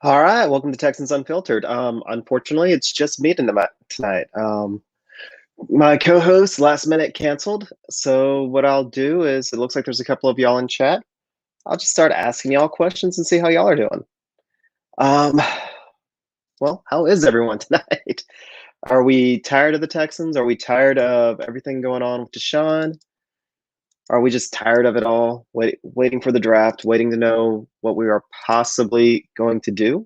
All right, welcome to Texans Unfiltered. Unfortunately, it's just me tonight. My co-host last minute canceled, so what I'll do is it looks like there's a couple of y'all in chat. I'll just start asking y'all questions and see how y'all are doing. Um, well, how is everyone tonight? Are we tired of the Texans? Are we tired of everything going on with Deshaun? Are we just tired of it all? Waiting for the draft, waiting to know what we are possibly going to do?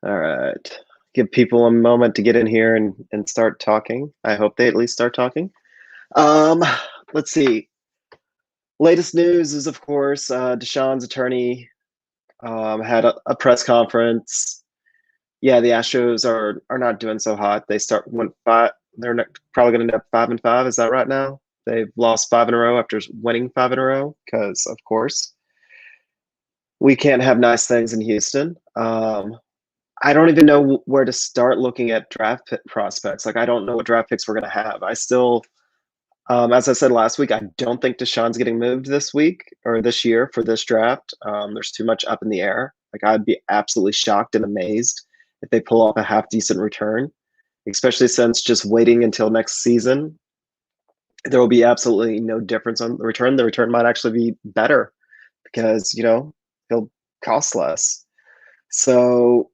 All right. Give people a moment to get in here and start talking. I hope they at least start talking. Um, let's see. Latest news is, of course, Deshaun's attorney had a press conference. Yeah, the Astros are not doing so hot. They went five. They're probably going to end up 5-5. Is that right now? They've lost five in a row after winning five in a row because, of course, we can't have nice things in Houston. I don't even know where to start looking at prospects. Like, I don't know what draft picks we're going to have. I still, as I said last week, I don't think Deshaun's getting moved this week or this year for this draft. There's too much up in the air. Like, I'd be absolutely shocked and amazed if they pull off a half decent return, especially since just waiting until next season, there will be absolutely no difference on the return. The return might actually be better because, he'll cost less. So,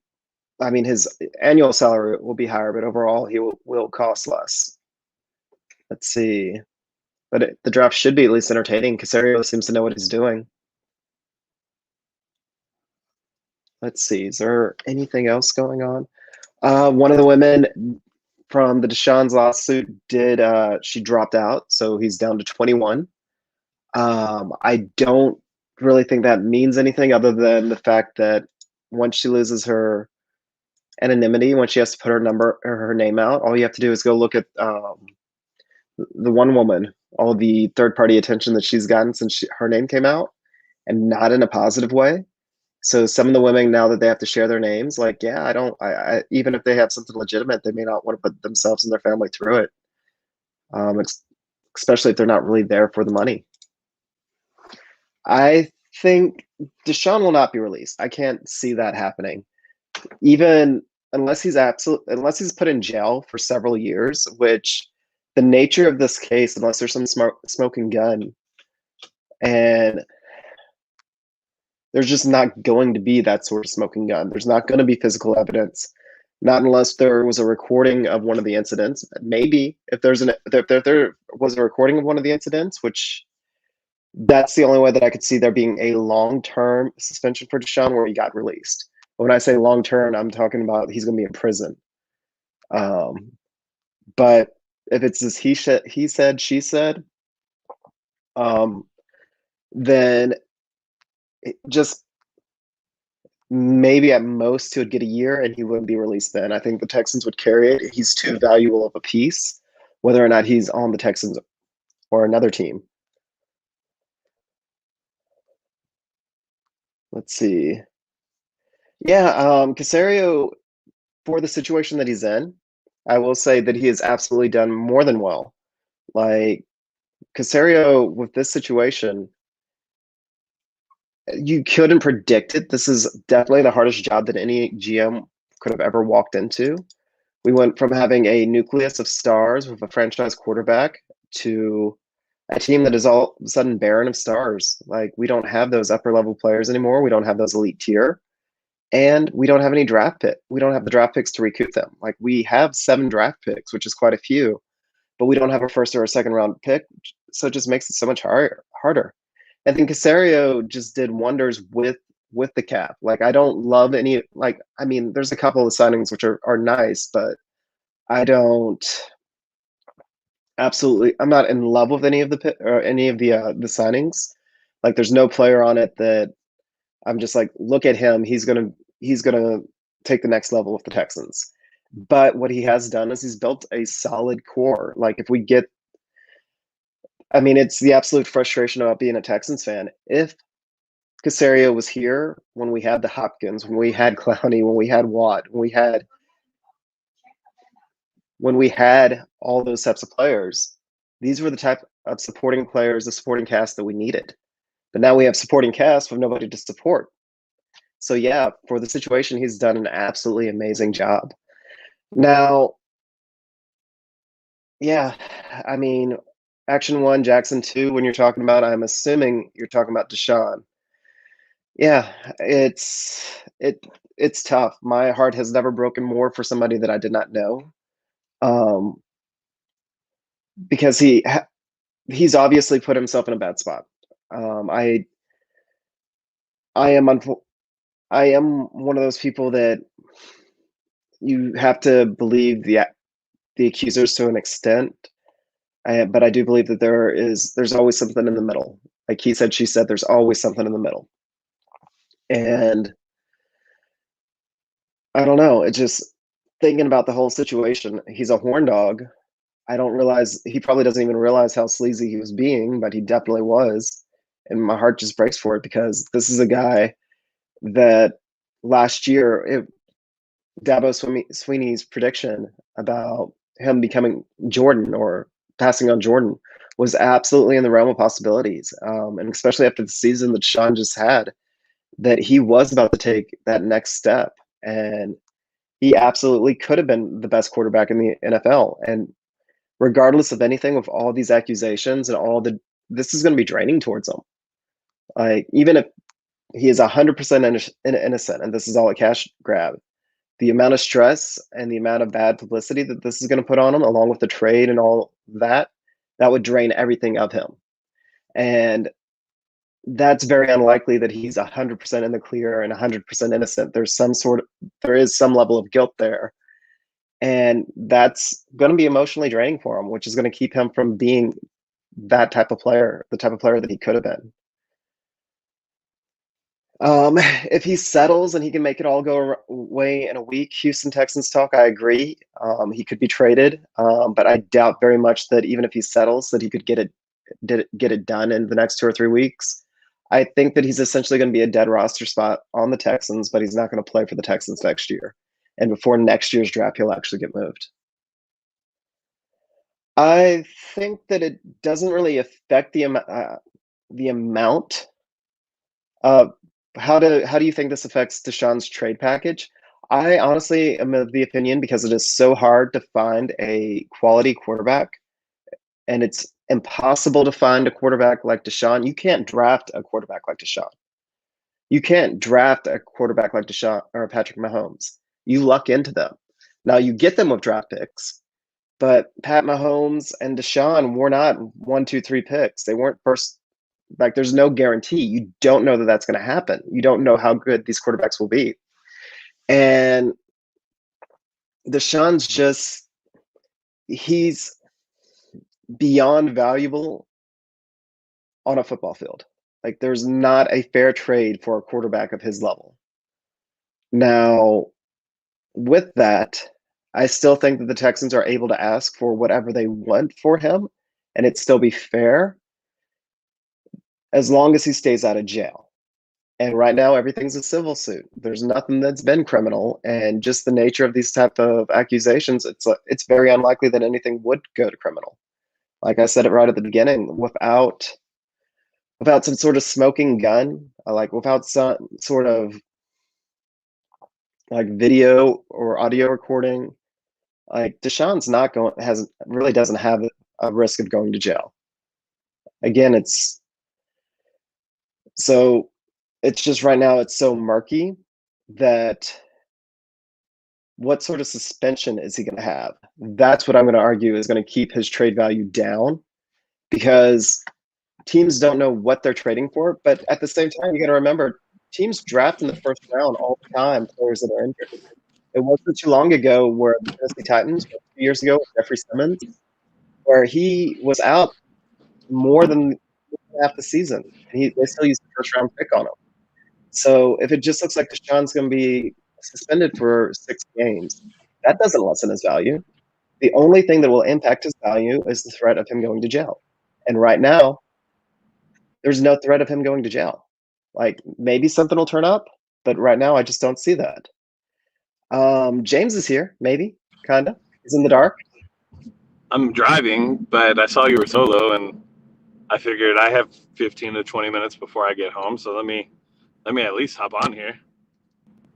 I mean, his annual salary will be higher, but overall, he will cost less. Let's see. But the draft should be at least entertaining. Casario seems to know what he's doing. Let's see. Is there anything else going on? One of the women from the Deshaun's lawsuit she dropped out, so he's down to 21. I don't really think that means anything other than the fact that once she loses her anonymity, when she has to put her number or her name out, all you have to do is go look at the one woman, all the third party attention that she's gotten since her name came out, and not in a positive way. So some of the women, now that they have to share their names, like, yeah, even if they have something legitimate, they may not want to put themselves and their family through it, especially if they're not really there for the money. I think Deshaun will not be released. I can't see that happening, even unless unless he's put in jail for several years, which the nature of this case, unless there's some smoking gun, and there's just not going to be that sort of smoking gun. There's not going to be physical evidence, not unless there was a recording of one of the incidents. Maybe if there was a recording of one of the incidents, which that's the only way that I could see there being a long-term suspension for Deshaun where he got released. When I say long-term, I'm talking about he's going to be in prison. But if it's this he said, she said, then just maybe at most he would get a year and he wouldn't be released then. I think the Texans would carry it. He's too valuable of a piece, whether or not he's on the Texans or another team. Let's see. Yeah, Casario, for the situation that he's in, I will say that he has absolutely done more than well. Like, Casario, with this situation, you couldn't predict it. This is definitely the hardest job that any GM could have ever walked into. We went from having a nucleus of stars with a franchise quarterback to a team that is all of a sudden barren of stars. Like, we don't have those upper level players anymore. We don't have those elite tier. And we don't have any draft pick. We don't have the draft picks to recoup them. Like, we have 7 draft picks, which is quite a few, but we don't have a first or a second round pick. So it just makes it so much harder. I think Casario just did wonders with the cap. Like, I don't love any, like, I mean, there's a couple of signings which are nice, but I don't I'm not in love with any of the signings. Like, there's no player on it that I'm just like, look at him. He's gonna take the next level with the Texans. But what he has done is he's built a solid core. Like, if we get, I mean, it's the absolute frustration about being a Texans fan. If Casario was here when we had the Hopkins, when we had Clowney, when we had Watt, when we had all those types of players, these were the type of supporting players, the supporting cast that we needed. But now we have supporting cast with nobody to support. So yeah, for the situation, he's done an absolutely amazing job. Now, yeah, I mean, Action 1, Jackson 2, when you're talking about, I'm assuming you're talking about Deshaun. Yeah, it's tough. My heart has never broken more for somebody that I did not know, um, because he's obviously put himself in a bad spot. Um, I I am I am one of those people that you have to believe the accusers to an extent, but I do believe that there's always something in the middle. Like he said, she said, there's always something in the middle. And I don't know, it's just thinking about the whole situation. He's a horn dog. I don't realize he probably doesn't even realize how sleazy he was being, but he definitely was. And my heart just breaks for it because this is a guy that last year, Dabo Sweeney's prediction about him becoming Jordan or passing on Jordan was absolutely in the realm of possibilities. And especially after the season that Sean just had, that he was about to take that next step. And he absolutely could have been the best quarterback in the NFL. And regardless of anything, with all these accusations and this is going to be draining towards him. Like, even if he is 100% innocent and this is all a cash grab, the amount of stress and the amount of bad publicity that this is going to put on him, along with the trade and all that, that would drain everything of him. And that's very unlikely that he's 100% in the clear and 100% innocent. There is some level of guilt there. And that's going to be emotionally draining for him, which is going to keep him from being that type of player, the type of player that he could have been. If he settles and he can make it all go away in a week, Houston Texans talk, I agree. He could be traded, but I doubt very much that even if he settles, that he could get it done in the next 2 or 3 weeks. I think that he's essentially going to be a dead roster spot on the Texans, but he's not going to play for the Texans next year. And before next year's draft, he'll actually get moved. I think that it doesn't really affect the amount. How do you think this affects Deshaun's trade package? I honestly am of the opinion, because it is so hard to find a quality quarterback, and it's impossible to find a quarterback like Deshaun. You can't draft a quarterback like Deshaun. You can't draft a quarterback like Deshaun or Patrick Mahomes. You luck into them. Now you get them with draft picks, but Pat Mahomes and Deshaun were not 1, 2, 3 picks. They weren't first. Like, there's no guarantee. You don't know that that's going to happen. You don't know how good these quarterbacks will be. And Deshaun's he's beyond valuable on a football field. Like, there's not a fair trade for a quarterback of his level. Now, with that, I still think that the Texans are able to ask for whatever they want for him, and it still be fair, as long as he stays out of jail. And right now, everything's a civil suit. There's nothing that's been criminal, and just the nature of these type of accusations, it's very unlikely that anything would go to criminal. Like I said it right at the beginning, without some sort of smoking gun, like without some sort of like video or audio recording, like Deshaun's not going really doesn't have a risk of going to jail. Again, it's just right now it's so murky that what sort of suspension is he going to have? That's what I'm going to argue is going to keep his trade value down, because teams don't know what they're trading for. But at the same time, you got to remember, teams draft in the first round all the time players that are injured. It wasn't too long ago where the Tennessee Titans, 2 years ago, with Jeffrey Simmons, where he was out more than half the season. They still used the first round pick on him. So if it just looks like Deshaun's going to be suspended for 6 games, that doesn't lessen his value. The only thing that will impact his value is the threat of him going to jail. And right now, there's no threat of him going to jail. Like, maybe something will turn up, but right now I just don't see that. James is here, maybe, kind of. He's in the dark. I'm driving, but I saw you were solo, and I figured I have 15 to 20 minutes before I get home, so let me at least hop on here.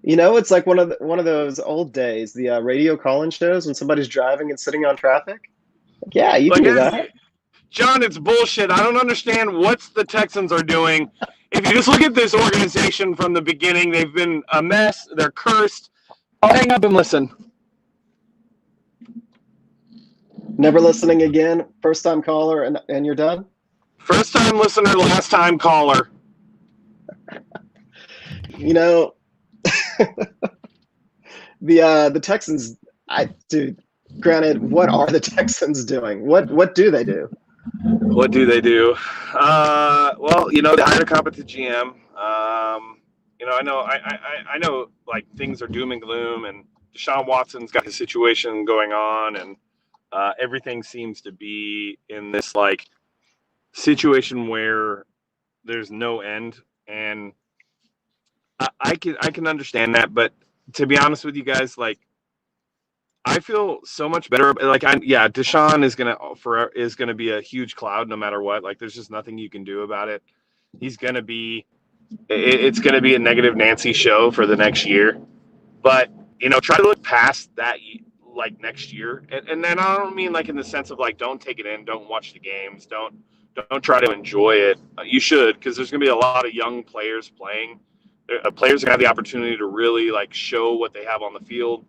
It's like one of those old days, the radio call-in shows when somebody's driving and sitting on traffic. Like, yeah, you can do that. John, it's bullshit. I don't understand what the Texans are doing. If you just look at this organization from the beginning, they've been a mess. They're cursed. I'll hang up and listen. Never listening again. First time caller, and you're done. First time listener, last time caller. The Texans. Dude. Granted, what are the Texans doing? What do they do? What do they do? Well, they hired a competent GM. I know, like, things are doom and gloom, and Deshaun Watson's got his situation going on, and everything seems to be in this, like, situation where there's no end, and I can understand that, but to be honest with you guys, like, I feel so much better. Like, Deshaun is gonna be a huge cloud no matter what. Like, there's just nothing you can do about it. It's gonna be a negative Nancy show for the next year. But try to look past that, like, next year. And then I don't mean, like, in the sense of, like, don't take it in, don't watch the games, don't try to enjoy it. You should, because there's gonna be a lot of young players playing. Players are gonna have the opportunity to really, like, show what they have on the field.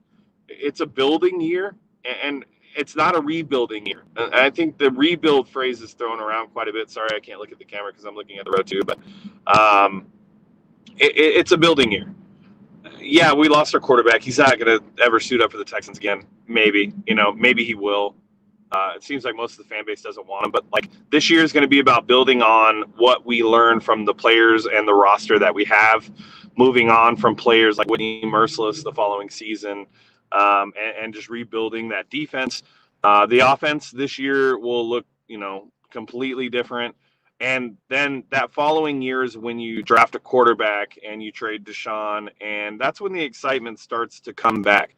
It's a building year, and it's not a rebuilding year. And I think the rebuild phrase is thrown around quite a bit. Sorry, I can't look at the camera because I'm looking at the road too, but it's a building year. Yeah, we lost our quarterback. He's not going to ever suit up for the Texans again. Maybe, maybe he will. It seems like most of the fan base doesn't want him, but, like, this year is going to be about building on what we learned from the players and the roster that we have, moving on from players like Whitney Merciless the following season. And just rebuilding that defense. The offense this year will look, completely different. And then that following year is when you draft a quarterback and you trade Deshaun, and that's when the excitement starts to come back.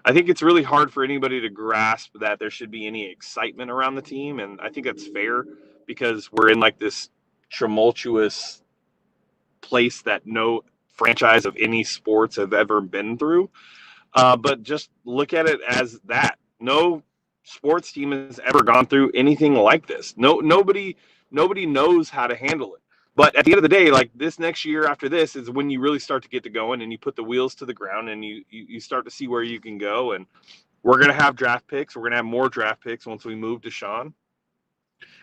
I think it's really hard for anybody to grasp that there should be any excitement around the team, and I think that's fair because we're in, like, this tumultuous place that no franchise of any sports have ever been through. But just look at it as that. No sports team has ever gone through anything like this. Nobody knows how to handle it. But at the end of the day, like, this next year after this is when you really start to get to going and you put the wheels to the ground and you start to see where you can go. And we're going to have draft picks. We're going to have more draft picks once we move Deshaun.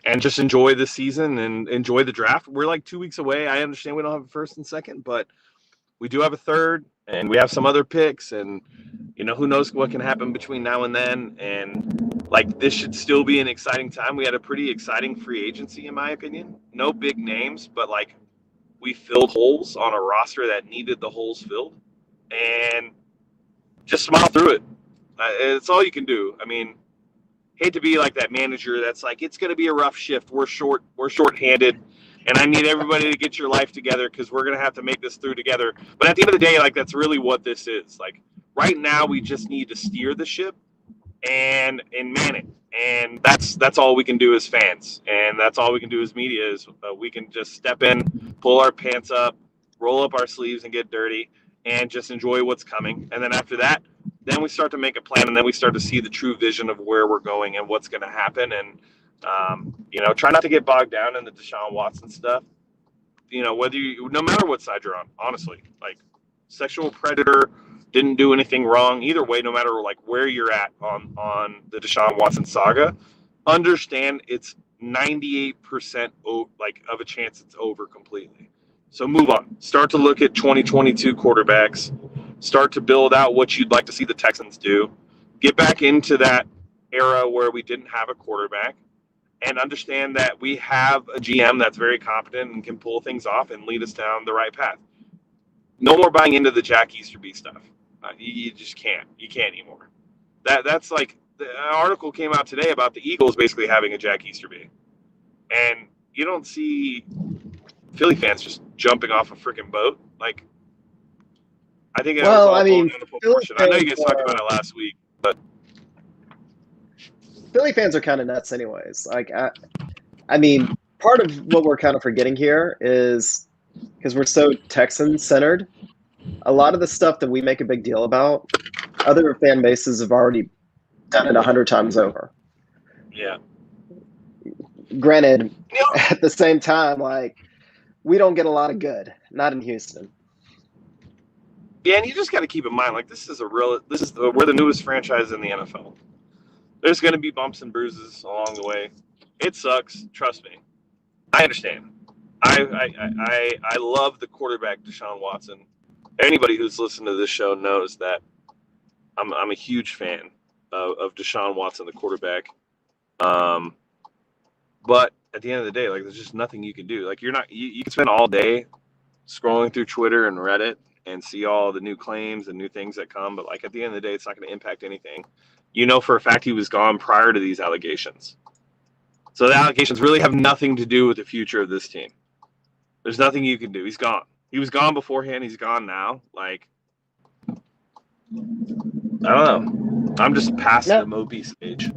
And just enjoy the season and enjoy the draft. We're like 2 weeks away. I understand we don't have a first and second, but we do have a third, and we have some other picks, and who knows what can happen between now and then. And, like, this should still be an exciting time. We had a pretty exciting free agency, in my opinion. No big names, but, like, we filled holes on a roster that needed the holes filled, and just smile through it. It's all you can do. I mean, hate to be like that manager that's like, it's going to be a rough shift. We're short-handed. And I need everybody to get your life together because we're going to have to make this through together. But at the end of the day, like, that's really what this is. Like, right now, we just need to steer the ship and man it. And that's all we can do as fans. And that's all we can do as media is we can just step in, pull our pants up, roll up our sleeves and get dirty and just enjoy what's coming. And then after that, then we start to make a plan, and then we start to see the true vision of where we're going and what's going to happen. And try not to get bogged down in the Deshaun Watson stuff. No matter what side you're on, honestly, like, sexual predator, didn't do anything wrong. Either way, no matter, like, where you're at on the Deshaun Watson saga, understand it's 98% of a chance it's over completely. So move on. Start to look at 2022 quarterbacks. Start to build out what you'd like to see the Texans do. Get back into that era where we didn't have a quarterback. And understand that we have a GM that's very competent and can pull things off and lead us down the right path. No more buying into the Jack Easterby stuff. You just can't. You can't anymore. That's like, the article came out today about the Eagles basically having a Jack Easterby. And you don't see Philly fans just jumping off a freaking boat. Like, I think I know you guys talked about it last week, but Philly fans are kind of nuts, anyways. Like, I mean, part of what we're kind of forgetting here is because we're so Texan centered. A lot of the stuff that we make a big deal about, other fan bases have already done it 100 times over. Yeah. Granted, at the same time, like, we don't get a lot of good, not in Houston. Yeah, and you just got to keep in mind, like, we're the newest franchise in the NFL. There's going to be bumps and bruises along the way. It sucks, trust me. I understand. I love the quarterback Deshaun Watson. Anybody who's listened to this show knows that I'm a huge fan of Deshaun Watson, the quarterback. But at the end of the day, like, there's just nothing you can do. Like, you can spend all day scrolling through Twitter and Reddit and see all the new claims and new things that come, but like at the end of the day, it's not going to impact anything. You know for a fact he was gone prior to these allegations. So the allegations really have nothing to do with the future of this team. There's nothing you can do. He's gone. He was gone beforehand. He's gone now. Like, I don't know. I'm just past the mopey stage.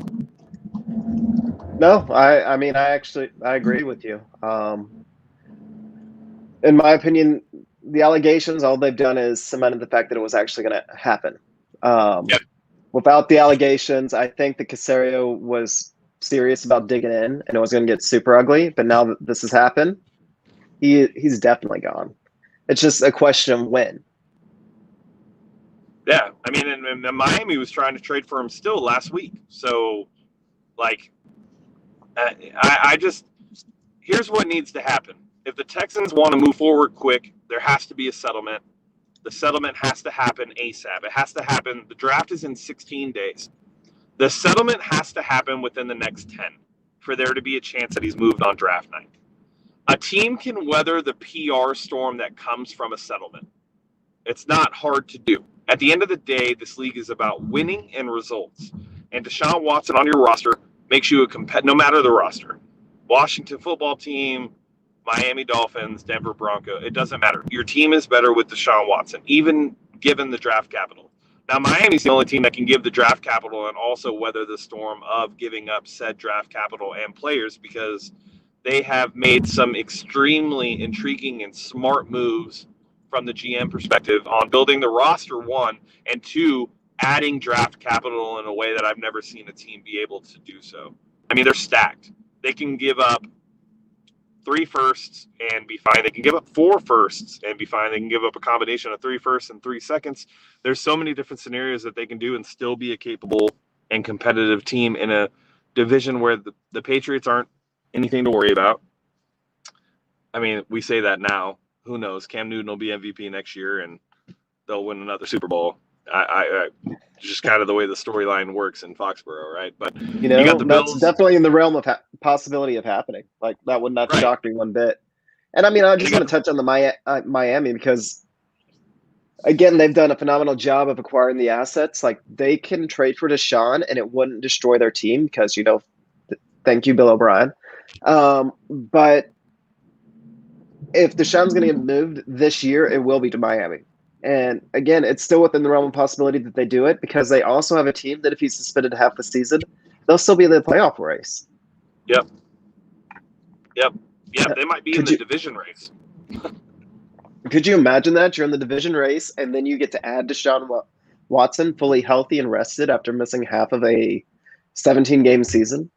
No, I mean, I agree with you. In my opinion, the allegations, all they've done is cemented the fact that it was actually going to happen. Without the allegations, I think that Caserio was serious about digging in and it was going to get super ugly. But now that this has happened, he's definitely gone. It's just a question of when. Yeah, I mean, and Miami was trying to trade for him still last week. So, like, I just here's what needs to happen. If the Texans want to move forward quick, there has to be a settlement. The settlement has to happen ASAP. It has to happen. The draft is in 16 days. The settlement has to happen within the next 10 for there to be a chance that he's moved on draft night. A team can weather the PR storm that comes from a settlement. It's not hard to do. At the end of the day, this league is about winning and results. And Deshaun Watson on your roster makes you a competitor, no matter the roster. Washington football team, Miami Dolphins, Denver Bronco, it doesn't matter. Your team is better with Deshaun Watson, even given the draft capital. Now, Miami's the only team that can give the draft capital and also weather the storm of giving up said draft capital and players because they have made some extremely intriguing and smart moves from the GM perspective on building the roster, one, and two, adding draft capital in a way that I've never seen a team be able to do so. I mean, they're stacked. They can give up 3 firsts and be fine. They can give up 4 firsts and be fine. They can give up a combination of 3 firsts and 3 seconds. There's so many different scenarios that they can do and still be a capable and competitive team in a division where the Patriots aren't anything to worry about. I mean, we say that now. Who knows? Cam Newton will be MVP next year and they'll win another Super Bowl. I just kind of the way the storyline works in Foxborough, right? But you got the Bills. That's definitely in the realm of possibility of happening. Like, that would not shock me one bit. And I mean, I just want to touch on the Miami because, again, they've done a phenomenal job of acquiring the assets. Like, they can trade for Deshaun and it wouldn't destroy their team because, thank you, Bill O'Brien. But if Deshaun's going to get moved this year, it will be to Miami. And again, it's still within the realm of possibility that they do it because they also have a team that if he's suspended half the season, they'll still be in the playoff race. Yep. They might be in the division race. Could you imagine that? You're in the division race, and then you get to add Deshaun Watson fully healthy and rested after missing half of a 17-game season?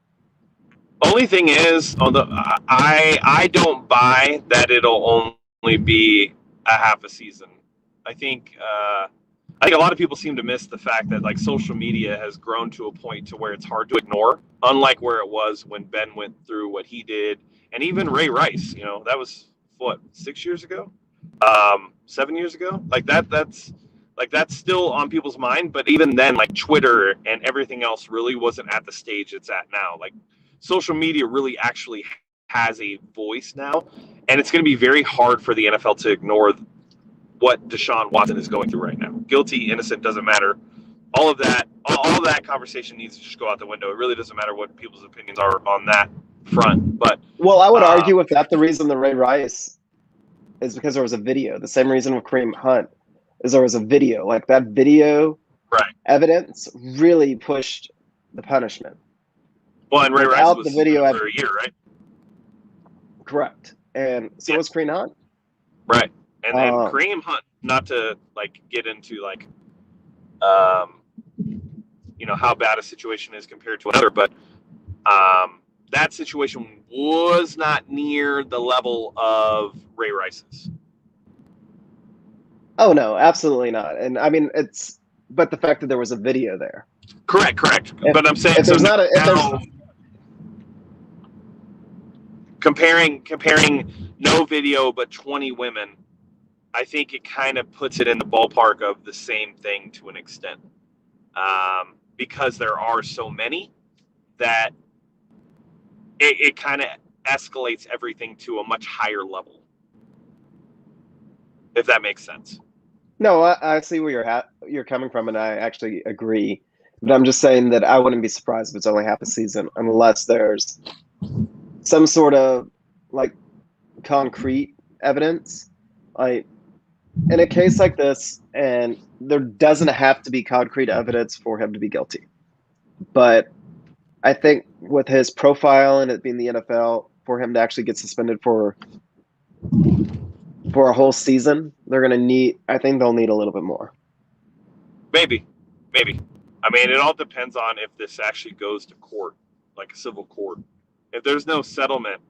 Only thing is, I don't buy that it'll only be a half a season. I think a lot of people seem to miss the fact that like social media has grown to a point to where it's hard to ignore, unlike where it was when Ben went through what he did, and even Ray Rice. That was what 6 years ago, 7 years ago. Like that's still on people's mind. But even then, like Twitter and everything else really wasn't at the stage it's at now. Like social media really actually has a voice now, and it's going to be very hard for the NFL to ignore what Deshaun Watson is going through right now. Guilty, innocent, doesn't matter. All of that conversation needs to just go out the window. It really doesn't matter what people's opinions are on that front. But I would argue with that. The reason the Ray Rice is because there was a video. The same reason with Kareem Hunt is there was a video. Like that video evidence really pushed the punishment. Well, and Ray Rice without was the video for a year, right? correct, and so was Kareem Hunt. Right, and Kareem Hunt, not to like get into like, how bad a situation is compared to another, but that situation was not near the level of Ray Rice's. Oh no, absolutely not. And I mean, but the fact that there was a video there. Correct. But I'm saying, so now comparing no video but 20 women, I think it kind of puts it in the ballpark of the same thing to an extent, because there are so many that it kind of escalates everything to a much higher level, if that makes sense. No, I see where you're coming from, and I actually agree. But I'm just saying that I wouldn't be surprised if it's only half a season unless there's some sort of like concrete evidence. Like in a case like this, and there doesn't have to be concrete evidence for him to be guilty. But I think with his profile and it being the NFL, for him to actually get suspended for a whole season, I think they'll need a little bit more. Maybe. I mean, it all depends on if this actually goes to court, like a civil court. If there's no settlement,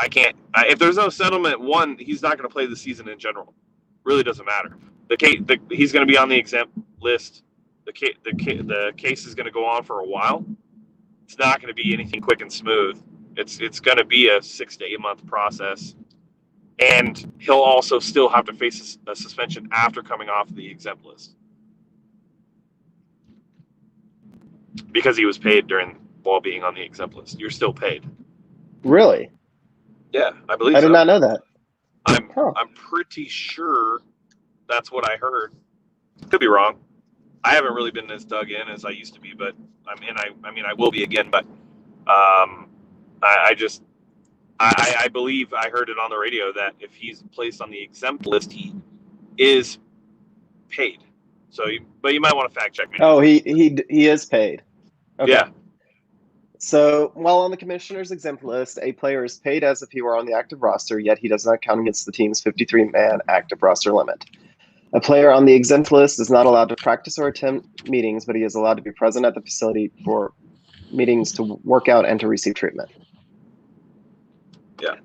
if there's no settlement, he's not going to play the season in general. Really doesn't matter. He's going to be on the exempt list. The case is going to go on for a while. It's not going to be anything quick and smooth. It's going to be a 6 to 8 month process, and he'll also still have to face a suspension after coming off the exempt list because he was paid while being on the exempt list. You're still paid. Really? Yeah, I believe. I did not know that. I'm pretty sure that's what I heard. Could be wrong. I haven't really been as dug in as I used to be, but I will be again. But I believe I heard it on the radio that if he's placed on the exempt list, he is paid. So, but you might want to fact check me. Oh, he is paid. Okay. Yeah. So while on the commissioner's exempt list, a player is paid as if he were on the active roster, yet he does not count against the team's 53-man active roster limit. A player on the exempt list is not allowed to practice or attend meetings, but he is allowed to be present at the facility for meetings to work out and to receive treatment. Yeah.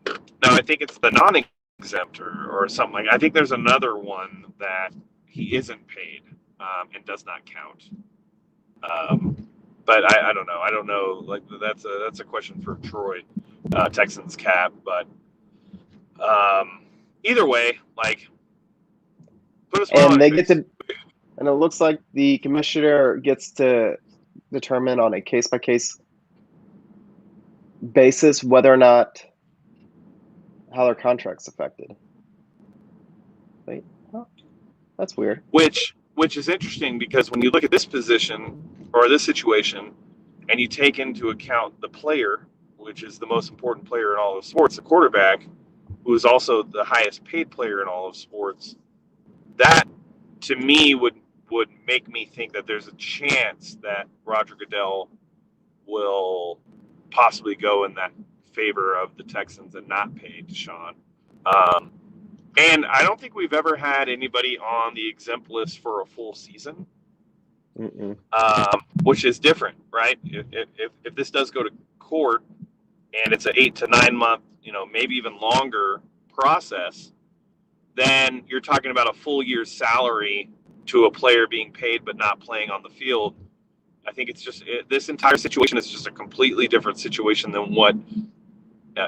No, I think it's the non-exempt or something like. I think there's another one that he isn't paid and does not count. But I don't know. I don't know. Like that's a question for Troy, Texans cap. But either way, like. And and it looks like the commissioner gets to determine on a case-by-case basis whether or not how their contract's affected. Wait, oh, that's weird. Which is interesting because when you look at this position or this situation, and you take into account the player, which is the most important player in all of sports, the quarterback, who is also the highest paid player in all of sports, that to me would make me think that there's a chance that Roger Goodell will possibly go in that favor of the Texans and not pay Deshaun. And I don't think we've ever had anybody on the exempt list for a full season, which is different, right? If this does go to court and it's an 8 to 9 month, maybe even longer process, then you're talking about a full year's salary to a player being paid but not playing on the field. I think this entire situation is just a completely different situation than what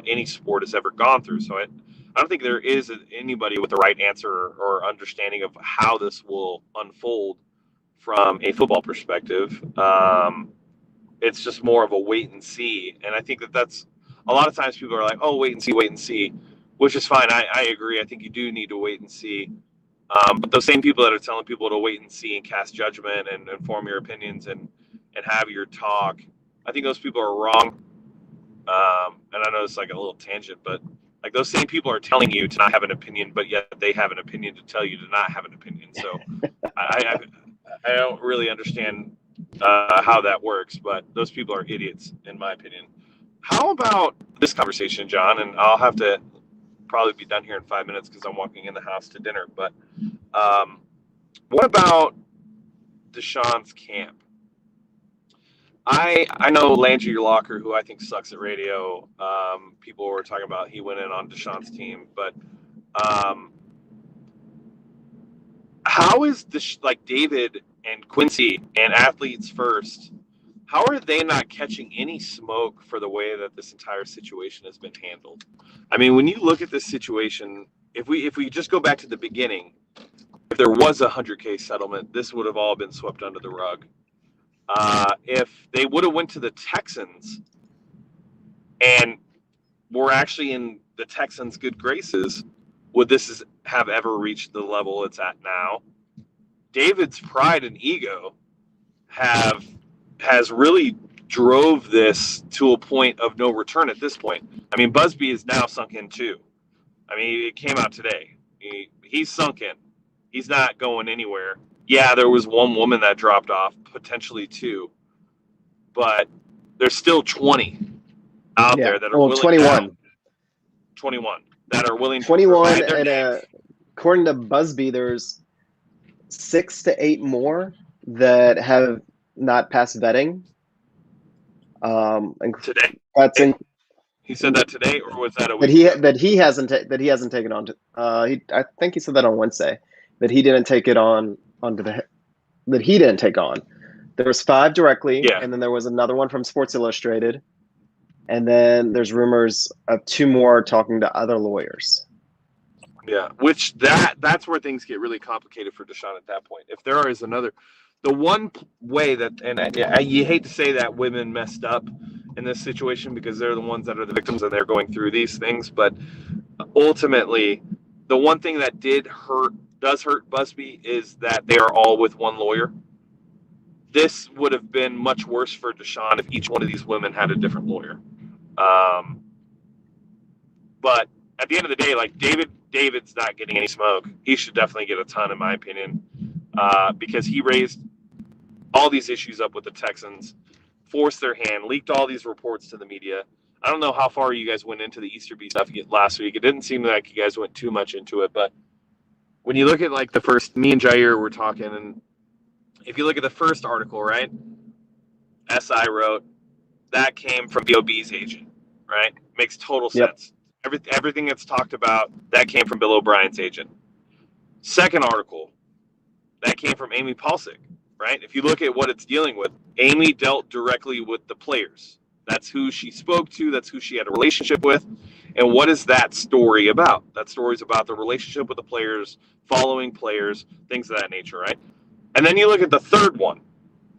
any sport has ever gone through. So I don't think there is anybody with the right answer or understanding of how this will unfold from a football perspective. It's just more of a wait and see. And I think that's a lot of times people are like, oh, wait and see, which is fine. I agree. I think you do need to wait and see. But those same people that are telling people to wait and see and cast judgment and form your opinions and have your talk, I think those people are wrong. And I know it's like a little tangent, but like those same people are telling you to not have an opinion, but yet they have an opinion to tell you to not have an opinion. So I don't really understand how that works, but those people are idiots, in my opinion. How about this conversation, John? And I'll have to probably be done here in 5 minutes because I'm walking in the house to dinner. But what about Deshaun's camp? I know Landry Locker, who I think sucks at radio. People were talking about he went in on Deshaun's team, but how is this, like David and Quincy and Athletes First? How are they not catching any smoke for the way that this entire situation has been handled? I mean, when you look at this situation, if we just go back to the beginning, if there was a 100K settlement, this would have all been swept under the rug. If they would have went to the Texans and were actually in the Texans' good graces, would this have ever reached the level it's at now? David's pride and ego has really drove this to a point of no return at this point. I mean, Busby is now sunk in too. I mean, it came out today. He's sunk in. He's not going anywhere. Yeah, there was one woman that dropped off, potentially two, but there's still 20 out there that are willing. 21. 21 that are willing. 21, to and according to Busby, there's 6 to 8 more that have not passed vetting. Today, he said that today, or was that a week? That he hasn't taken on. I think he said that on Wednesday, that he didn't take it on that he didn't take on. There was 5 directly, and then there was another one from Sports Illustrated, and then there's rumors of 2 more talking to other lawyers. Yeah, which that's where things get really complicated for Deshaun at that point. If there is another, the one way that, and you hate to say that women messed up in this situation because they're the ones that are the victims and they're going through these things, but ultimately, the one thing that does hurt Busby is that they are all with one lawyer. This would have been much worse for Deshaun if each one of these women had a different lawyer. But at the end of the day, like David's not getting any smoke. He should definitely get a ton, in my opinion, because he raised all these issues up with the Texans, forced their hand, leaked all these reports to the media. I don't know how far you guys went into the Easterby stuff last week. It didn't seem like you guys went too much into it, but when you look at like the first, me and Jair were talking, and if you look at the first article, right, SI wrote, that came from BOB's agent, right? Makes total sense. Everything that's talked about, that came from Bill O'Brien's agent. Second article, that came from Amy Palcic, right? If you look at what it's dealing with, Amy dealt directly with the players. That's who she spoke to. That's who she had a relationship with. And what is that story about? That story is about the relationship with the players, following players, things of that nature, right? And then you look at the third one,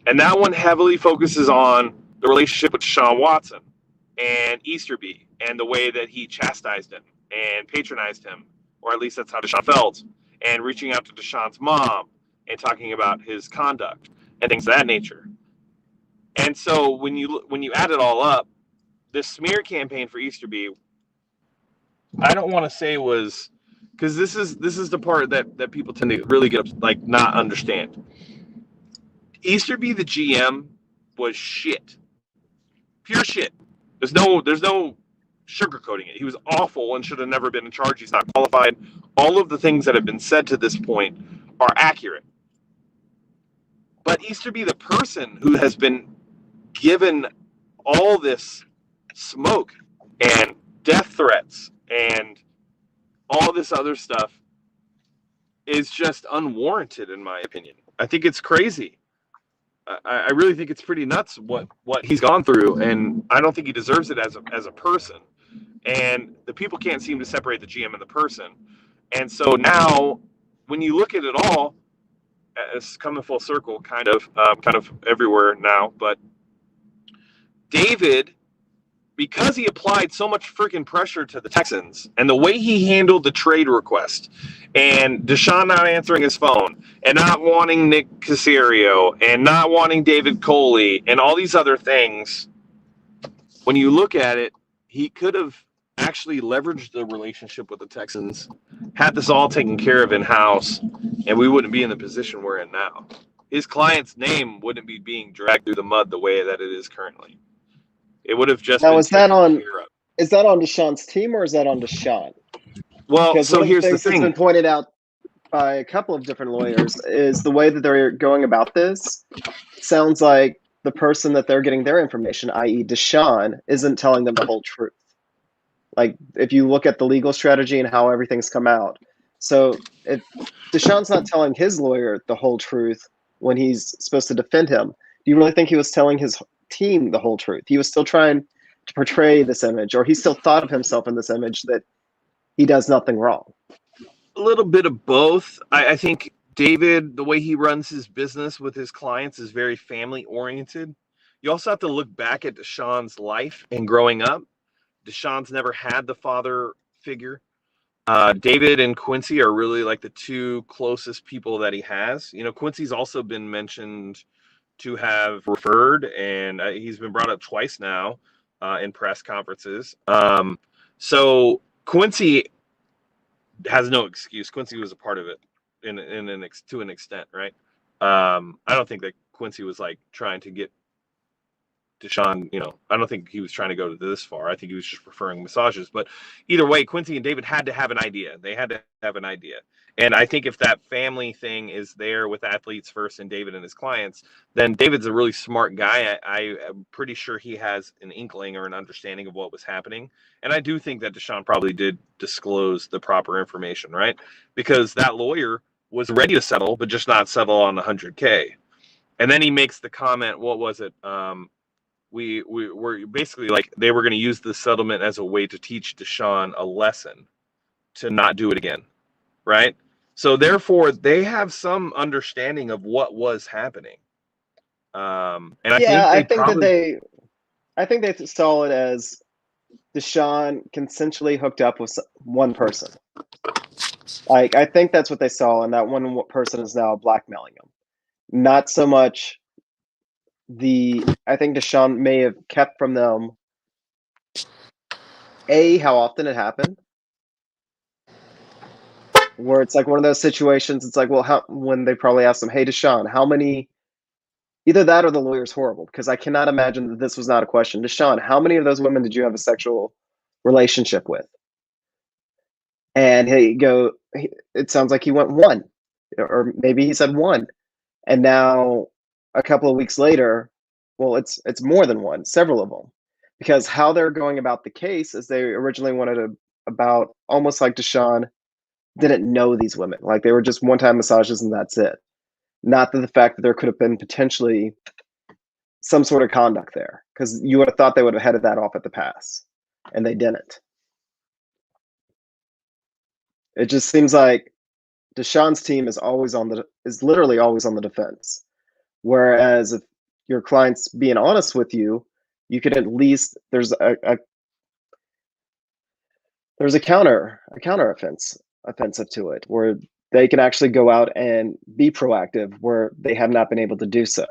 and that one heavily focuses on the relationship with Deshaun Watson and Easterby and the way that he chastised him and patronized him, or at least that's how Deshaun felt, and reaching out to Deshaun's mom and talking about his conduct and things of that nature. And so when you add it all up, this smear campaign for Easterby, I don't want to say was, because this is the part that people tend to really get like not understand. Easterby, the GM, was shit, pure shit. There's no sugarcoating it. He was awful and should have never been in charge. He's not qualified. All of the things that have been said to this point are accurate. But Easterby, the person who has been given all this smoke and death threats and all this other stuff, is just unwarranted, in my opinion. I think it's crazy. I really think it's pretty nuts what he's gone through, and I don't think he deserves it as a person. And the people can't seem to separate the GM and the person. And so now, when you look at it all, it's coming full circle, kind of everywhere now. But David, because he applied so much freaking pressure to the Texans, and the way he handled the trade request, and Deshaun not answering his phone, and not wanting Nick Caserio, and not wanting David Coley, and all these other things, when you look at it, he could have actually leveraged the relationship with the Texans, had this all taken care of in-house, and we wouldn't be in the position we're in now. his client's name wouldn't be being dragged through the mud the way that it is currently. It would have just Now, been is that taken on care of. Deshaun's team or is that on Deshaun? Well, Because so one of the here's the things that's been thing. pointed out by a couple of different lawyers is the way that they're going about this sounds like the person that they're getting their information, i.e. Deshaun, isn't telling them the whole truth. Like, if you look at the legal strategy and how everything's come out. So if Deshaun's not telling his lawyer the whole truth when he's supposed to defend him, do you really think he was telling his team the whole truth? He was still trying to portray this image, or he still thought of himself in this image that he does nothing wrong. A little bit of both. I think David, the way he runs his business with his clients is very family oriented. You also have to look back at Deshaun's life and growing up. Deshaun's never had the father figure. David and Quincy are really like the two closest people that he has. You know, Quincy's also been mentioned to have referred, and he's been brought up twice now in press conferences. So Quincy has no excuse. Quincy was a part of it to an extent, right? I don't think that Quincy was like trying to get Deshaun, I don't think he was trying to go to this far. I think he was just preferring massages. But either way, Quincy and David had to have an idea. They had to have an idea. And I think if that family thing is there with athletes first and David and his clients, then David's a really smart guy. I am pretty sure he has an inkling or an understanding of what was happening. And I do think that Deshaun probably did disclose the proper information, right? Because that lawyer was ready to settle, but just not settle on 100K. And then he makes the comment, what was it? We were basically like they were going to use the settlement as a way to teach Deshaun a lesson to not do it again, right? So therefore, they have some understanding of what was happening, and I think I they think that probably I think they saw it as Deshaun consensually hooked up with one person. Like, I think that's what they saw, and that one person is now blackmailing him. Not so much I think Deshaun may have kept from them how often it happened, where it's like one of those situations. It's like, well, when they probably asked him, "Hey, Deshaun, how many?" Either that or the lawyer's horrible, because I cannot imagine that this was not a question. Deshaun, how many of those women did you have a sexual relationship with? And it sounds like he went one, or maybe he said one. And now a couple of weeks later, well, it's more than one, several of them. Because how they're going about the case is they originally wanted about almost like Deshaun didn't know these women. Like, they were just one-time massages and that's it. Not that the fact that there could have been potentially some sort of conduct there, because you would have thought they would have headed that off at the pass, and they didn't. It just seems like Deshaun's team is literally always on the defense. Whereas if your client's being honest with you, you could at least there's a counter offensive to it, where they can actually go out and be proactive where they have not been able to do so.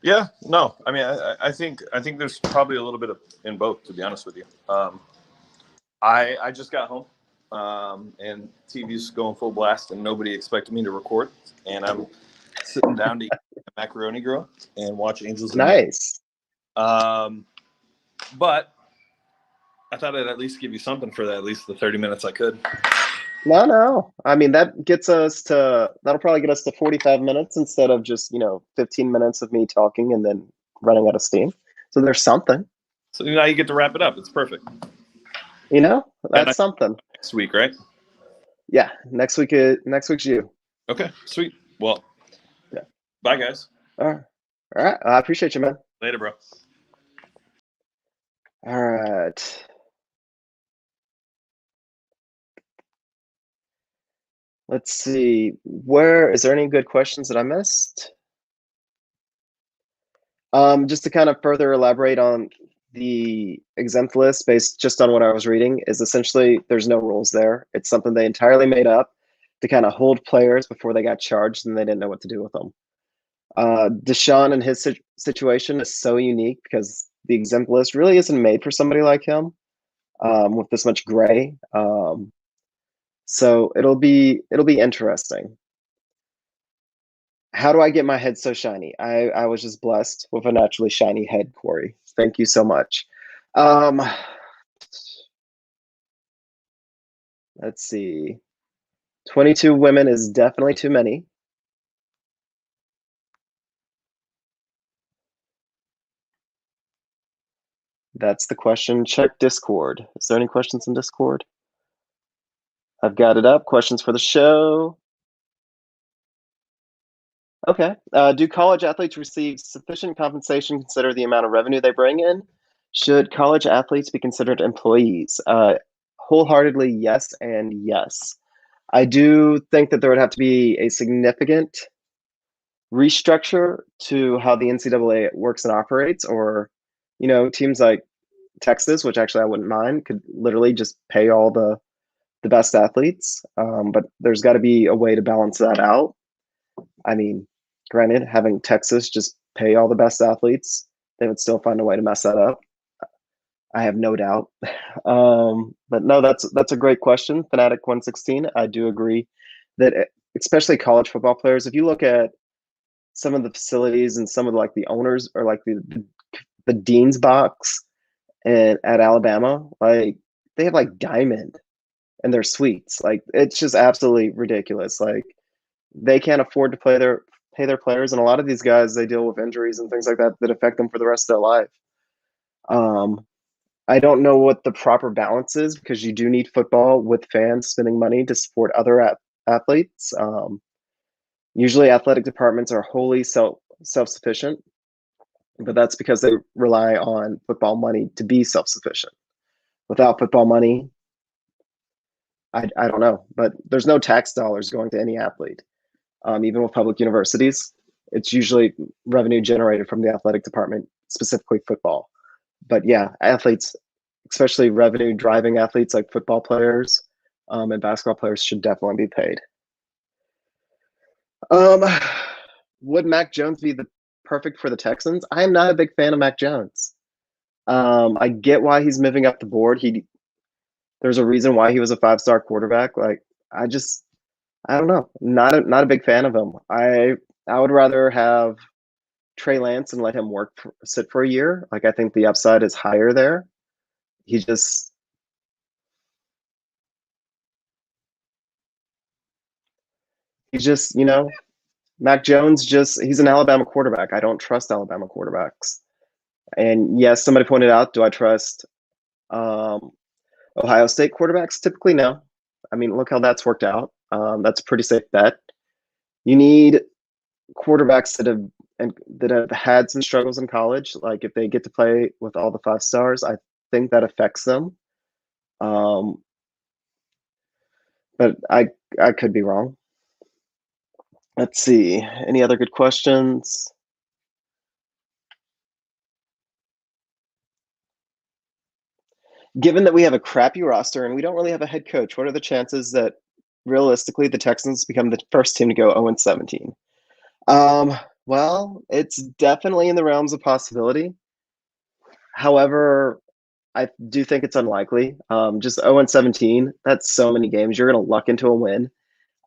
Yeah, no, I mean, I think there's probably a little bit of in both, to be honest with you. I just got home, and TV's going full blast, and nobody expected me to record, and I'm sitting down to eat a macaroni grill and watch Angels. Nice. But I thought I'd at least give you something for at least the 30 minutes I could. No. I mean, that'll probably get us to 45 minutes instead of just, 15 minutes of me talking and then running out of steam. So there's something. So now you get to wrap it up. It's perfect. That's something. Next week, right? Yeah. Next week's you. Okay, sweet. Well, yeah. Bye, guys. All right. I appreciate you, man. Later, bro. All right. Let's see. Is there any good questions that I missed? Just to kind of further elaborate on the exempt list based just on what I was reading, is essentially there's no rules there. It's something they entirely made up to kind of hold players before they got charged and they didn't know what to do with them. Deshaun and his situation is so unique because the exempt list really isn't made for somebody like him with this much gray. So it'll be interesting. How do I get my head so shiny? I was just blessed with a naturally shiny head, Corey. Thank you so much. Um, let's see. 22 women is definitely too many. That's the question. Check Discord. Is there any questions in Discord? I've got it up. Questions for the show. Okay. Do college athletes receive sufficient compensation consider the amount of revenue they bring in? Should college athletes be considered employees? Wholeheartedly, yes and yes. I do think that there would have to be a significant restructure to how the NCAA works and operates, or, teams like Texas, which actually I wouldn't mind, could literally just pay all the best athletes. But there's got to be a way to balance that out. I mean, granted, having Texas just pay all the best athletes, they would still find a way to mess that up. I have no doubt. But no, that's a great question, Fanatic 116. I do agree that especially college football players, if you look at some of the facilities and some of like the owners or like the dean's box and at Alabama, like they have like diamond in their suites. Like it's just absolutely ridiculous. Like they can't afford to pay their players, and a lot of these guys they deal with injuries and things like that that affect them for the rest of their life. I don't know what the proper balance is because you do need football with fans spending money to support other athletes. Usually, athletic departments are wholly self sufficient, but that's because they rely on football money to be self sufficient. Without football money, I don't know, but there's no tax dollars going to any athlete. Even with public universities, it's usually revenue generated from the athletic department, specifically football. But yeah, athletes, especially revenue driving athletes like football players and basketball players, should definitely be paid. Um, would Mac Jones be the perfect for the Texans? I am not a big fan of Mac Jones. I get why he's moving up the board. There's a reason why he was a 5-star quarterback. Like I don't know, not a big fan of him. I would rather have Trey Lance and let him sit for a year. Like I think the upside is higher there. He just he's just Mac Jones he's an Alabama quarterback. I don't trust Alabama quarterbacks. And yes, somebody pointed out, do I trust um, Ohio State quarterbacks? Typically, no. I mean, look how that's worked out. That's a pretty safe bet. You need quarterbacks that have had some struggles in college. Like if they get to play with all the 5 stars, I think that affects them. Um, but I could be wrong. Let's see. Any other good questions? Given that we have a crappy roster and we don't really have a head coach, what are the chances that realistically the Texans become the first team to go 0-17? Well, it's definitely in the realms of possibility. However, I do think it's unlikely. Just 0-17, that's so many games. You're going to luck into a win.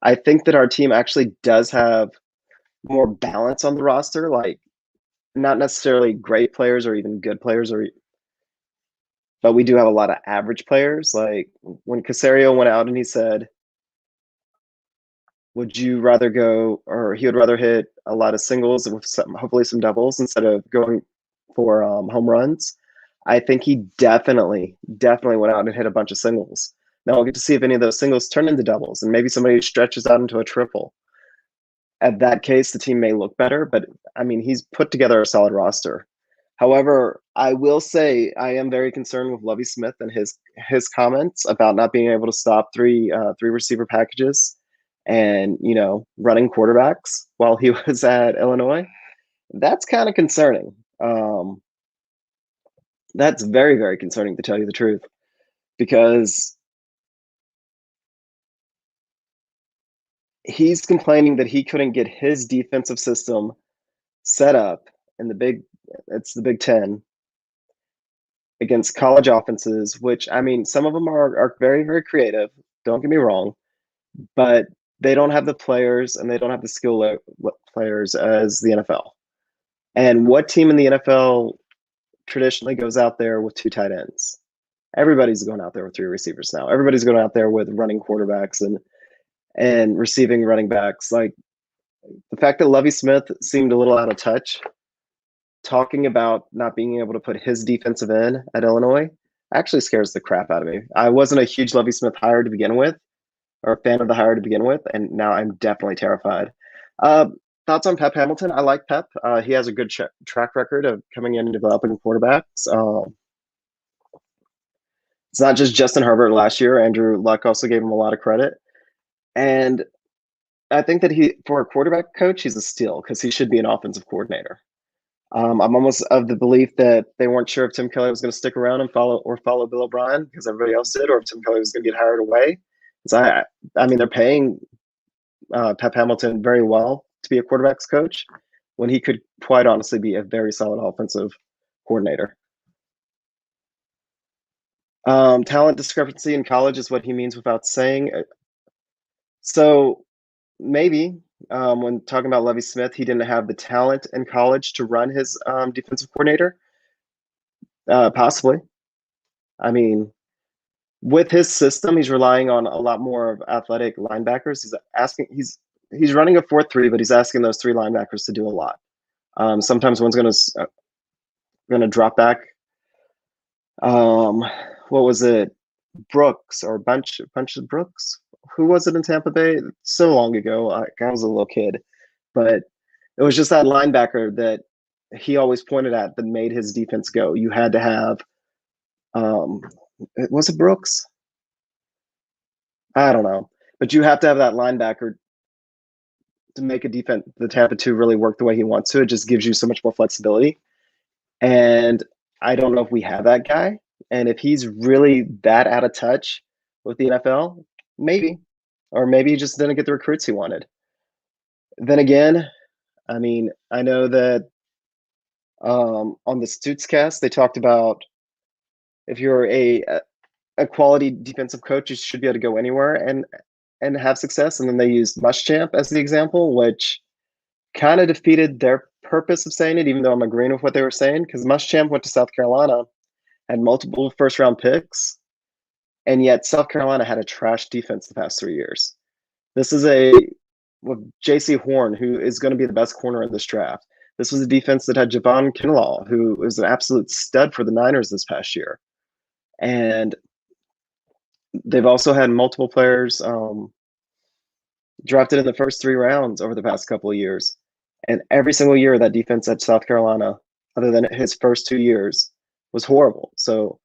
I think that our team actually does have more balance on the roster, like not necessarily great players or even good players, but we do have a lot of average players. Like when Casario went out and he said, would you rather go, or he would rather hit a lot of singles with hopefully some doubles instead of going for home runs. I think he definitely went out and hit a bunch of singles. Now we'll get to see if any of those singles turn into doubles, and maybe somebody stretches out into a triple. At that case, the team may look better, but I mean, he's put together a solid roster. However, I will say I am very concerned with Lovie Smith and his comments about not being able to stop three receiver packages and running quarterbacks while he was at Illinois. That's kind of concerning. That's very, very concerning to tell you the truth, because he's complaining that he couldn't get his defensive system set up in it's the Big Ten against college offenses, which I mean, some of them are very, very creative. Don't get me wrong, but they don't have the players and they don't have the players as the NFL. And what team in the NFL traditionally goes out there with two tight ends? Everybody's going out there with three receivers now. Everybody's going out there with running quarterbacks and receiving running backs. Like the fact that Lovie Smith seemed a little out of touch talking about not being able to put his defensive end at Illinois actually scares the crap out of me. I wasn't a huge Lovie Smith hire to begin with, or a fan of the hire to begin with, and now I'm definitely terrified. Uh, Thoughts on Pep Hamilton? I like Pep. He has a good track record of coming in and developing quarterbacks. It's not just Justin Herbert last year. Andrew Luck also gave him a lot of credit. And I think that for a quarterback coach, he's a steal because he should be an offensive coordinator. I'm almost of the belief that they weren't sure if Tim Kelly was going to stick around and follow Bill O'Brien because everybody else did, or if Tim Kelly was going to get hired away. So I mean, they're paying Pep Hamilton very well to be a quarterbacks coach when he could quite honestly be a very solid offensive coordinator. Talent discrepancy in college is what he means without saying. So maybe when talking about Lovie Smith, he didn't have the talent in college to run his defensive coordinator. Possibly. I mean, with his system, he's relying on a lot more of athletic linebackers. He's running a 4-3, but he's asking those three linebackers to do a lot. Sometimes one's going to drop back. What was it? Brooks or bunch of Brooks? Who was it in Tampa Bay? So long ago. I was a little kid, but it was just that linebacker that he always pointed at that made his defense go. You had to have. Was it Brooks? I don't know, but you have to have that linebacker to make a defense, the Tampa 2 really work the way he wants to. It just gives you so much more flexibility. And I don't know if we have that guy. And if he's really that out of touch with the NFL, maybe. Or maybe he just didn't get the recruits he wanted. Then again, I mean, I know that on the Stootscast, they talked about if you're a quality defensive coach, you should be able to go anywhere and have success. And then they used Muschamp as the example, which kind of defeated their purpose of saying it, even though I'm agreeing with what they were saying, because Muschamp went to South Carolina, had multiple first-round picks, and yet South Carolina had a trash defense the past 3 years. This is with J.C. Horn, who is going to be the best corner in this draft. This was a defense that had Javon Kinlaw, who was an absolute stud for the Niners this past year. And they've also had multiple players drafted in the first 3 rounds over the past couple of years. And every single year, that defense at South Carolina, other than his first 2 years, was horrible. So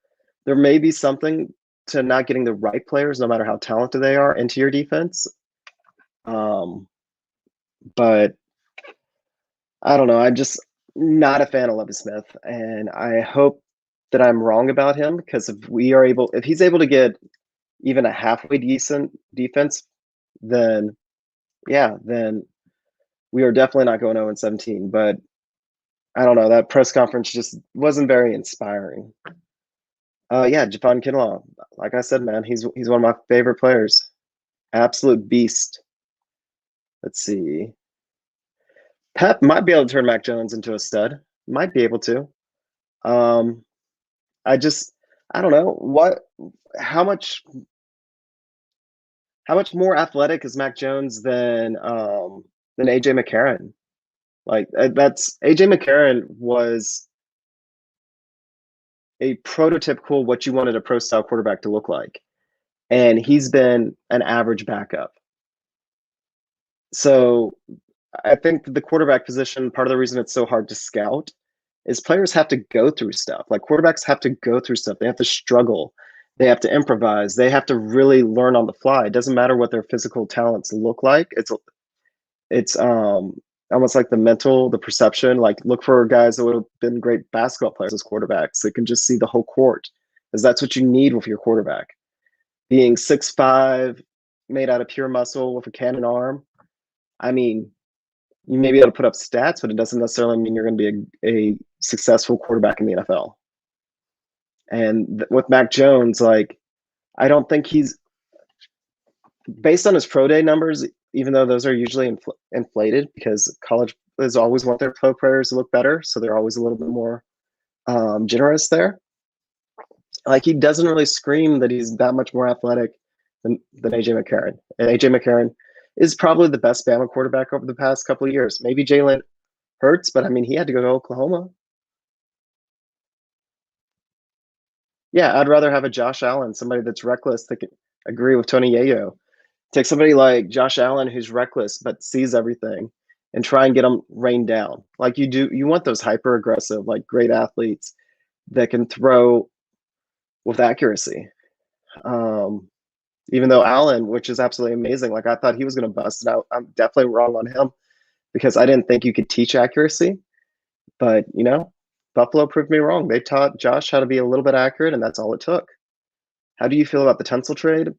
there may be something to not getting the right players, no matter how talented they are, into your defense. But I don't know. I'm just not a fan of Lovie Smith, and I hope that I'm wrong about him, because if he's able to get even a halfway decent defense, then we are definitely not going 0-17. But I don't know. That press conference just wasn't very inspiring. Yeah, Javon Kinlaw. Like I said, man, he's one of my favorite players. Absolute beast. Let's see. Pep might be able to turn Mac Jones into a stud. Might be able to. I don't know how much more athletic is Mac Jones than AJ McCarron? Like that's AJ McCarron was a prototypical what you wanted a pro style quarterback to look like, and he's been an average backup. So I think the quarterback position, part of the reason it's so hard to scout is players have to go through stuff. Like quarterbacks have to go through stuff. They have to struggle. They have to improvise. They have to really learn on the fly. It doesn't matter what their physical talents look like. It's almost like the perception. Like look for guys that would have been great basketball players as quarterbacks. They can just see the whole court, because that's what you need with your quarterback. Being 6'5", made out of pure muscle with a cannon arm. I mean, you may be able to put up stats, but it doesn't necessarily mean you're going to be a successful quarterback in the NFL. And with Mac Jones, like, I don't think he's based on his pro day numbers, even though those are usually inflated because college is always want their pro players to look better, so they're always a little bit more generous there. Like he doesn't really scream that he's that much more athletic than AJ McCarron, and AJ McCarron is probably the best Bama quarterback over the past couple of years. Maybe Jalen Hurts, but I mean he had to go to Oklahoma. Yeah, I'd rather have a Josh Allen, somebody that's reckless that can agree with Tony Yayo. Take somebody like Josh Allen who's reckless but sees everything and try and get them reined down. Like you do, you want those hyper aggressive, like great athletes that can throw with accuracy. Um, even though Allen, which is absolutely amazing, like I thought he was going to bust it out. I'm definitely wrong on him because I didn't think you could teach accuracy. But, Buffalo proved me wrong. They taught Josh how to be a little bit accurate, and that's all it took. How do you feel about the Tunsil trade?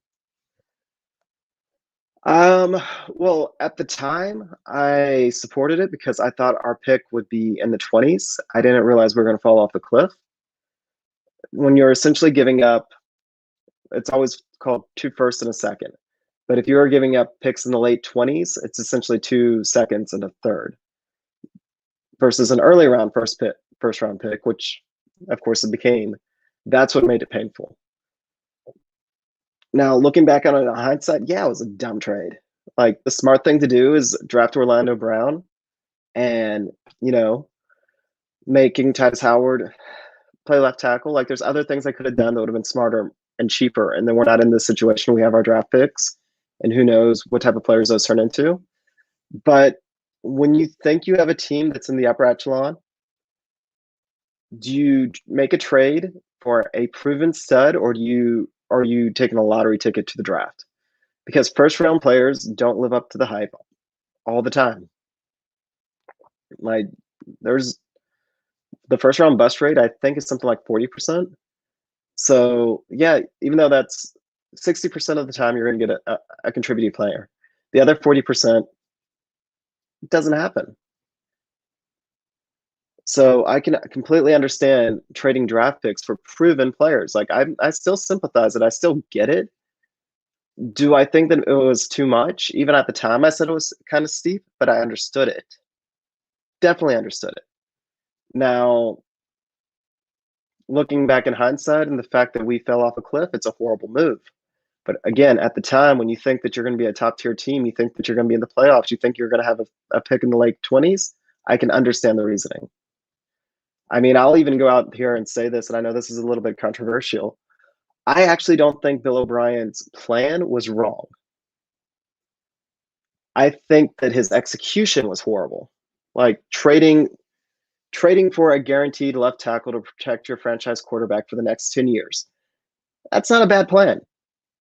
Well, at the time, I supported it because I thought our pick would be in the 20s. I didn't realize we were going to fall off the cliff. When you're essentially giving up, it's always called 2 firsts and a second. But if you're giving up picks in the late 20s, it's essentially 2 seconds and a third versus an early round first round pick, which of course it became. That's what made it painful. Now, looking back on it in hindsight, yeah, it was a dumb trade. Like the smart thing to do is draft Orlando Brown and, making Titus Howard play left tackle. Like there's other things I could have done that would have been smarter and cheaper. And then we're not in this situation. We have our draft picks and who knows what type of players those turn into. But when you think you have a team that's in the upper echelon, do you make a trade for a proven stud or are you taking a lottery ticket to the draft? Because first round players don't live up to the hype all the time. Like there's the first round bust rate, I think is something like 40%. So yeah, even though that's 60% of the time you're going to get a contributing player, the other 40% doesn't happen. So I can completely understand trading draft picks for proven players. Like I still sympathize it. I still get it. Do I think that it was too much? Even at the time, I said it was kind of steep, but I understood it. Definitely understood it. Now, looking back in hindsight and the fact that we fell off a cliff, it's a horrible move. But again, at the time, when you think that you're going to be a top tier team, you think that you're going to be in the playoffs, you think you're going to have a pick in the late 20s, I can understand the reasoning. I mean, I'll even go out here and say this, and I know this is a little bit controversial. I actually don't think Bill O'Brien's plan was wrong. I think that his execution was horrible. Like trading for a guaranteed left tackle to protect your franchise quarterback for the next 10 years. That's not a bad plan.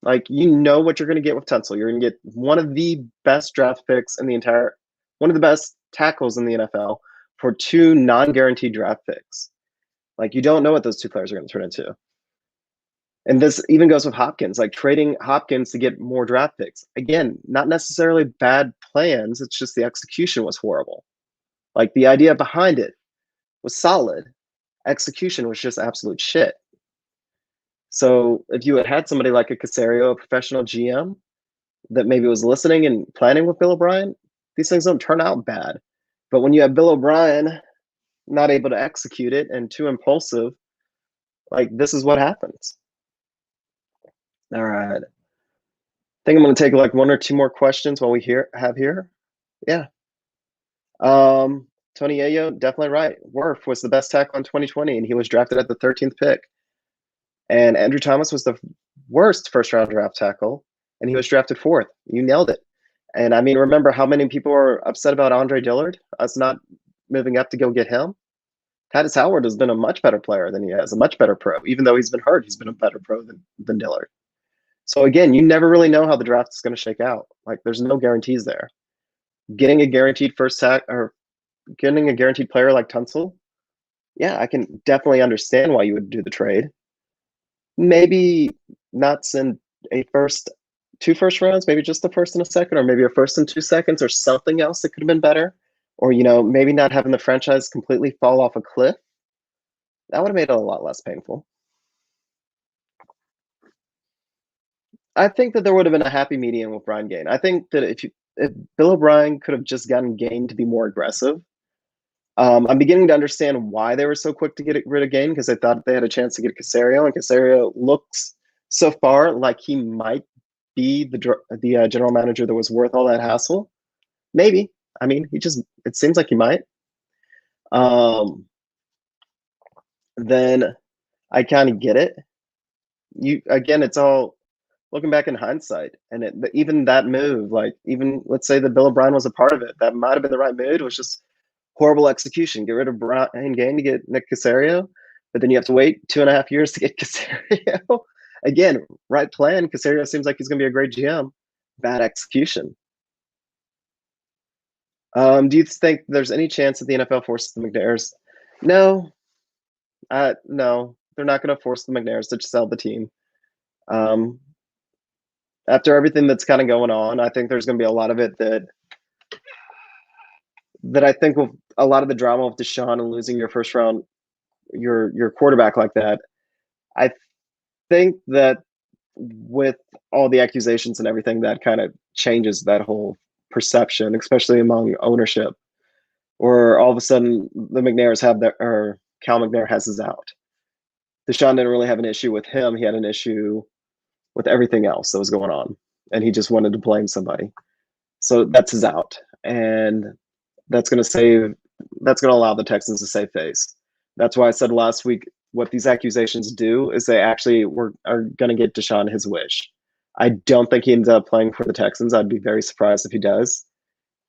Like you know what you're going to get with Tunsil. You're going to get one of the best draft picks in one of the best tackles in the NFL for 2 non-guaranteed draft picks. Like you don't know what those 2 players are going to turn into. And this even goes with Hopkins, like trading Hopkins to get more draft picks. Again, not necessarily bad plans. It's just the execution was horrible. Like the idea behind it was solid. Execution was just absolute shit. So if you had somebody like a Casario, a professional GM, that maybe was listening and planning with Bill O'Brien, these things don't turn out bad. But when you have Bill O'Brien not able to execute it and too impulsive, like this is what happens. All right. I think I'm going to take like 1 or 2 more questions while we have here. Yeah. Tony Yayo, definitely right. Wirf was the best tackle in 2020, and he was drafted at the 13th pick. And Andrew Thomas was the worst first-round draft tackle, and he was drafted 4th. You nailed it. And I mean, remember how many people were upset about Andre Dillard, us not moving up to go get him? Titus Howard has been a much better player than he has, a much better pro. Even though he's been hurt, he's been a better pro than Dillard. So again, you never really know how the draft is going to shake out. Like there's no guarantees there. Getting a guaranteed first sack or getting a guaranteed player like Tunsil, yeah, I can definitely understand why you would do the trade. Maybe not send a 2 first rounds, maybe just a first and a second, or maybe a first and 2 seconds, or something else that could have been better. Or maybe not having the franchise completely fall off a cliff. That would have made it a lot less painful. I think that there would have been a happy medium with Brian Gaine. I think that if Bill O'Brien could have just gotten Gaine to be more aggressive. I'm beginning to understand why they were so quick to get rid of Gaine, because they thought they had a chance to get Caserio, and Caserio looks so far like he might be the general manager that was worth all that hassle. Maybe. I mean, it seems like he might. Then I kind of get it. It's all looking back in hindsight, and even that move, like even let's say that Bill O'Brien was a part of it, that might have been the right move. It was just horrible execution. Get rid of Brian Gaine to get Nick Caserio, but then you have to wait 2.5 years to get Caserio. Again, right plan. Caserio seems like he's going to be a great GM. Bad execution. Do you think there's any chance that the NFL forces the McNairs? No. No, they're not going to force the McNairs to sell the team. After everything that's kind of going on, I think there's going to be a lot of it that I think with a lot of the drama of Deshaun and losing your first round, your quarterback like that. I think that with all the accusations and everything, that kind of changes that whole perception, especially among ownership, or all of a sudden the McNairs have their, or Cal McNair has his out. Deshaun didn't really have an issue with him. He had an issue with everything else that was going on, and he just wanted to blame somebody. So that's his out, and that's going to allow the Texans to save face. That's why I said last week, what these accusations do is they actually are going to get Deshaun his wish. I don't think he ends up playing for the Texans. I'd be very surprised if he does.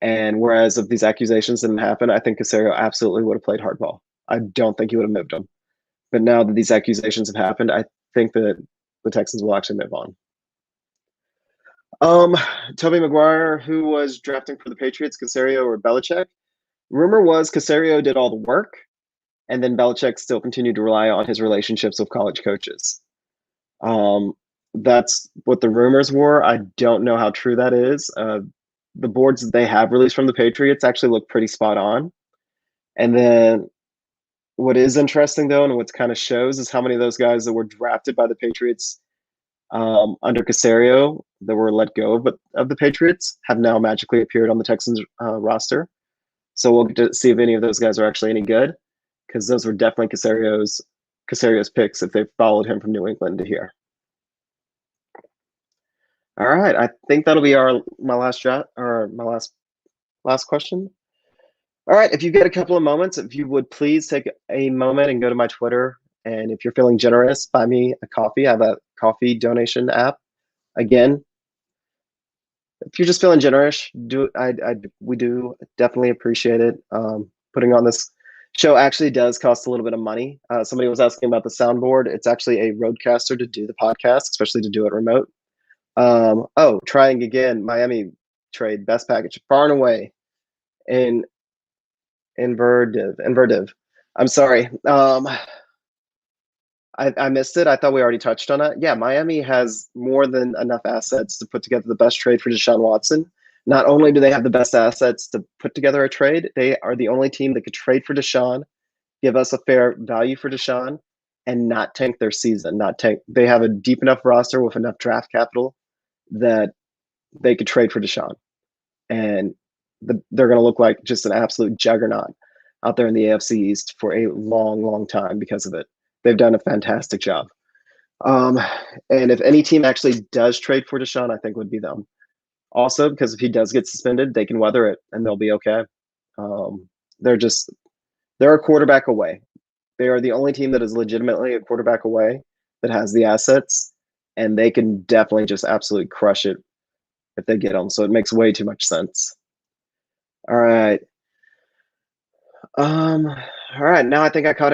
And whereas if these accusations didn't happen, I think Caserio absolutely would have played hardball. I don't think he would have moved him. But now that these accusations have happened, I think that the Texans will actually move on. Tobey Maguire, who was drafting for the Patriots, Caserio or Belichick? Rumor was Caserio did all the work, and then Belichick still continued to rely on his relationships with college coaches. That's what the rumors were. I don't know how true that is. The boards that they have released from the Patriots actually look pretty spot on. And then what is interesting, though, and what kind of shows is how many of those guys that were drafted by the Patriots under Caserio that were let go of the Patriots have now magically appeared on the Texans roster. So we'll get to see if any of those guys are actually any good, because those were definitely Caserio's picks if they followed him from New England to here. All right, I think that'll be my last shot, or my last question. All right, if you get a couple of moments, if you would please take a moment and go to my Twitter, and if you're feeling generous, buy me a coffee. I have a coffee donation app. Again, if you're just feeling generous, we do definitely appreciate it. Putting on this show actually does cost a little bit of money. Somebody was asking about the soundboard. It's actually a Rodecaster to do the podcast, especially to do it remote. Trying again, Miami trade, best package, far and away. Inverdive. I'm sorry. I missed it. I thought we already touched on it. Yeah, Miami has more than enough assets to put together the best trade for Deshaun Watson. Not only do they have the best assets to put together a trade, they are the only team that could trade for Deshaun, give us a fair value for Deshaun, and not tank their season. They have a deep enough roster with enough draft capital that they could trade for Deshaun. And they're going to look like just an absolute juggernaut out there in the AFC East for a long, long time because of it. They've done a fantastic job. And if any team actually does trade for Deshaun, I think would be them. Also, because if he does get suspended, they can weather it and they'll be okay. They're a quarterback away. They are the only team that is legitimately a quarterback away that has the assets, and they can definitely just absolutely crush it if they get them. So it makes way too much sense. All right. All right. Now I think I caught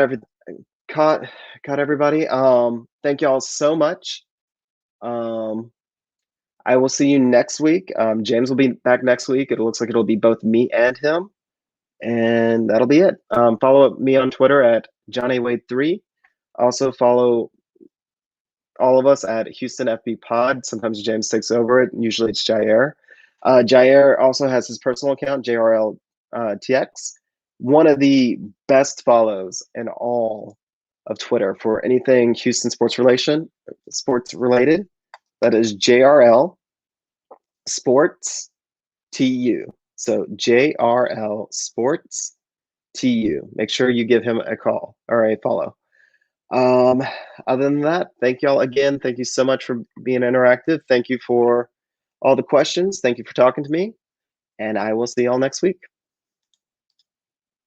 everybody. Thank you all so much. I will see you next week. James will be back next week. It looks like it'll be both me and him. And that'll be it. Follow me on Twitter at JohnAWade3. Also follow all of us at Houston FB Pod. Sometimes James takes over it. Usually it's Jair. Jair also has his personal account, JRLTX. One of the best follows in all of Twitter for anything Houston sports related. That is JRL Sports TU. So JRL Sports TU. Make sure you give him a call or a follow. Other than that, thank y'all again. Thank you so much for being interactive. Thank you for all the questions. Thank you for talking to me. And I will see y'all next week.